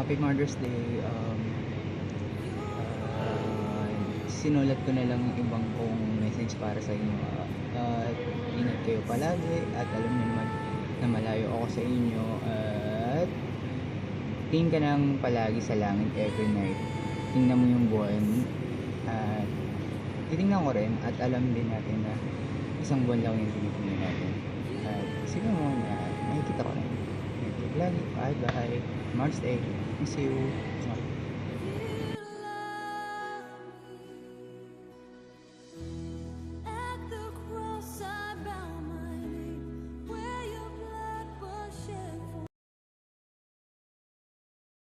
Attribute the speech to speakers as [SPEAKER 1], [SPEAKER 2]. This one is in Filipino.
[SPEAKER 1] Happy Mother's Day. Sinulat ko na lang yung ibang kong message para sa inyo. Ingat kayo palagi at alam niyo naman na malayo ako sa inyo at tingin ka nang palagi sa langit every night. Tingnan mo yung buwan at titingnan ko rin at alam din natin na isang buwan lang yung tinitingnan natin. At sige mo na makikita ko rin. Lagi, bye bye. Mars Day. Miss you.